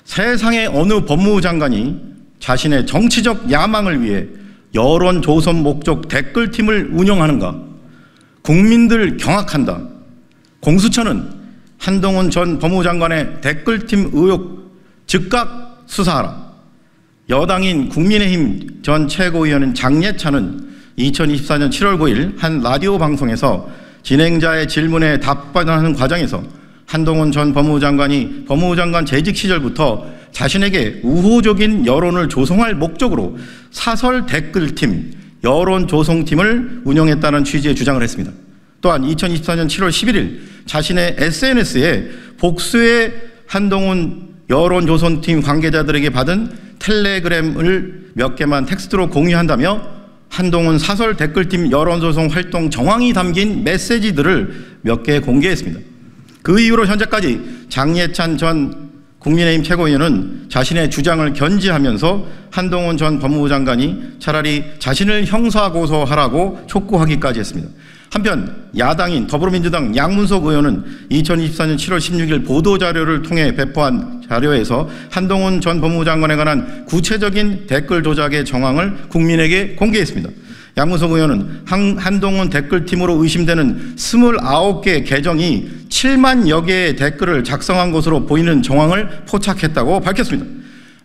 세상의 어느 법무부 장관이 자신의 정치적 야망을 위해 여론 조성 목적 댓글팀을 운영하는가? 국민들 경악한다. 공수처는 한동훈 전 법무부 장관의 댓글팀 의혹 즉각 수사하라. 여당인 국민의힘 전 최고위원인 장예찬은 2024년 7월 9일 한 라디오 방송에서 진행자의 질문에 답변하는 과정에서 한동훈 전 법무부 장관이 법무부 장관 재직 시절부터 자신에게 우호적인 여론을 조성할 목적으로 사설 댓글팀, 여론 조성팀을 운영했다는 취지의 주장을 했습니다. 또한 2024년 7월 11일 자신의 SNS에 복수의 한동훈 여론 조성팀 관계자들에게 받은 텔레그램을 몇 개만 텍스트로 공유한다며 한동훈 사설 댓글팀 여론 조성 활동 정황이 담긴 메시지들을 몇 개 공개했습니다. 그 이후로 현재까지 장예찬 전 국민의힘 최고위원은 자신의 주장을 견지하면서 한동훈 전 법무부 장관이 차라리 자신을 형사고소하라고 촉구하기까지 했습니다. 한편 야당인 더불어민주당 양문석 의원은 2024년 7월 16일 보도자료를 통해 배포한 자료에서 한동훈 전 법무부 장관에 관한 구체적인 댓글 조작의 정황을 국민에게 공개했습니다. 양문석 의원은 한동훈 댓글팀으로 의심되는 29개 계정이 7만여 개의 댓글을 작성한 것으로 보이는 정황을 포착했다고 밝혔습니다.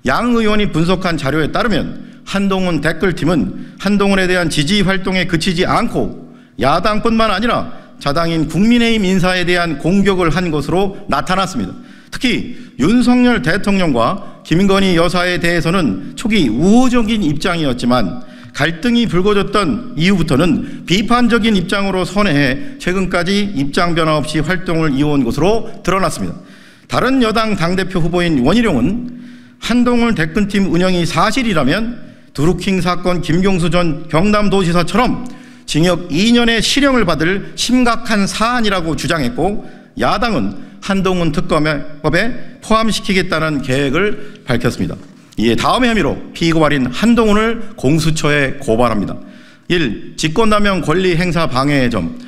양 의원이 분석한 자료에 따르면 한동훈 댓글팀은 한동훈에 대한 지지 활동에 그치지 않고 야당뿐만 아니라 자당인 국민의힘 인사에 대한 공격을 한 것으로 나타났습니다. 특히 윤석열 대통령과 김건희 여사에 대해서는 초기 우호적인 입장이었지만 갈등이 불거졌던 이후부터는 비판적인 입장으로 선회해 최근까지 입장 변화 없이 활동을 이어온 것으로 드러났습니다. 다른 여당 당대표 후보인 원희룡은 한동훈 댓글팀 운영이 사실이라면 드루킹 사건 김경수 전 경남도지사처럼 징역 2년의 실형을 받을 심각한 사안이라고 주장했고, 야당은 한동훈 특검법에 포함시키겠다는 계획을 밝혔습니다. 이에 다음의 혐의로 피고발인 한동훈을 공수처에 고발합니다. 1. 직권남용 권리행사 방해의 점.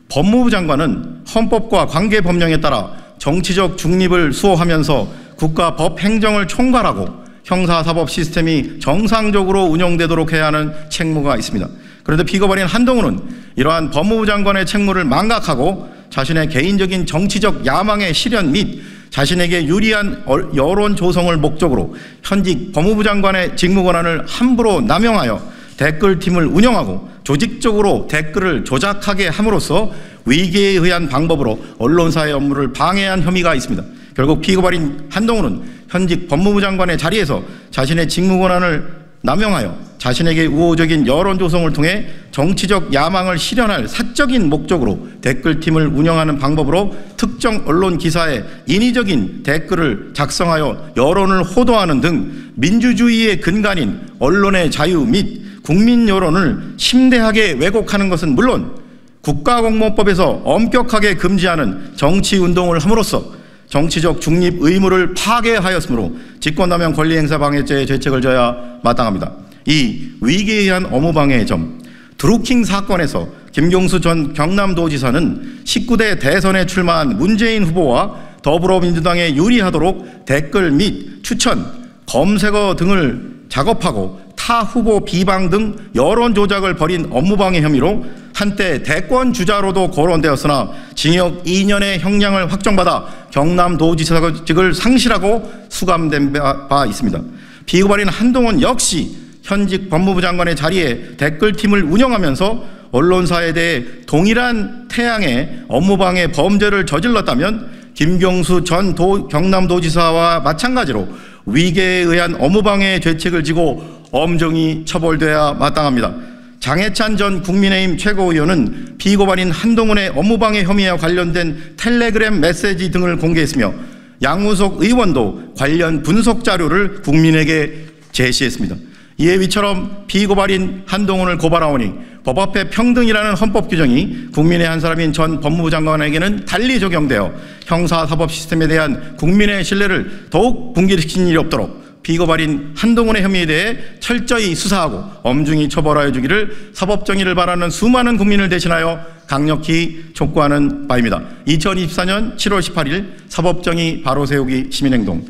법무부 장관은 헌법과 관계법령에 따라 정치적 중립을 수호하면서 국가 법행정을 총괄하고 형사사법 시스템이 정상적으로 운영되도록 해야 하는 책무가 있습니다. 그런데 피고발인 한동훈은 이러한 법무부 장관의 책무를 망각하고 자신의 개인적인 정치적 야망의 실현 및 자신에게 유리한 여론 조성을 목적으로 현직 법무부 장관의 직무 권한을 함부로 남용하여 댓글팀을 운영하고 조직적으로 댓글을 조작하게 함으로써 위계에 의한 방법으로 언론사의 업무를 방해한 혐의가 있습니다. 결국 피고발인 한동훈은 현직 법무부 장관의 자리에서 자신의 직무 권한을 남용하여 자신에게 우호적인 여론 조성을 통해 정치적 야망을 실현할 사적인 목적으로 댓글팀을 운영하는 방법으로 특정 언론 기사에 인위적인 댓글을 작성하여 여론을 호도하는 등 민주주의의 근간인 언론의 자유 및 국민 여론을 심대하게 왜곡하는 것은 물론 국가공무원법에서 엄격하게 금지하는 정치운동을 함으로써 정치적 중립 의무를 파괴하였으므로 직권남용 권리행사 방해죄의 죄책을 져야 마땅합니다. 2. 위계에 의한 업무방해의 점. 드루킹 사건에서 김경수 전 경남도지사는 19대 대선에 출마한 문재인 후보와 더불어민주당에 유리하도록 댓글 및 추천, 검색어 등을 작업하고 타 후보 비방 등 여론 조작을 벌인 업무방해 혐의로 한때 대권 주자로도 거론되었으나 징역 2년의 형량을 확정받아 경남도지사직을 상실하고 수감된 바 있습니다. 피고발인 한동훈 역시 현직 법무부 장관의 자리에 댓글팀을 운영하면서 언론사에 대해 동일한 태양의 업무방해 범죄를 저질렀다면 김경수 전 경남도지사와 마찬가지로 위계에 의한 업무방해 죄책을 지고 엄정히 처벌돼야 마땅합니다. 장해찬 전 국민의힘 최고위원은 피고발인 한동훈의 업무방해 혐의와 관련된 텔레그램 메시지 등을 공개했으며 양문석 의원도 관련 분석 자료를 국민에게 제시했습니다. 이에 위처럼 피고발인 한동훈을 고발하오니 법 앞에 평등이라는 헌법 규정이 국민의 한 사람인 전 법무부 장관에게는 달리 적용되어 형사사법 시스템에 대한 국민의 신뢰를 더욱 붕괴시키는 일이 없도록 피고발인 한동훈의 혐의에 대해 철저히 수사하고 엄중히 처벌하여 주기를 사법정의를 바라는 수많은 국민을 대신하여 강력히 촉구하는 바입니다. 2024년 7월 18일 사법정의 바로세우기 시민행동.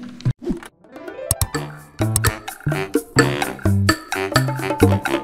네.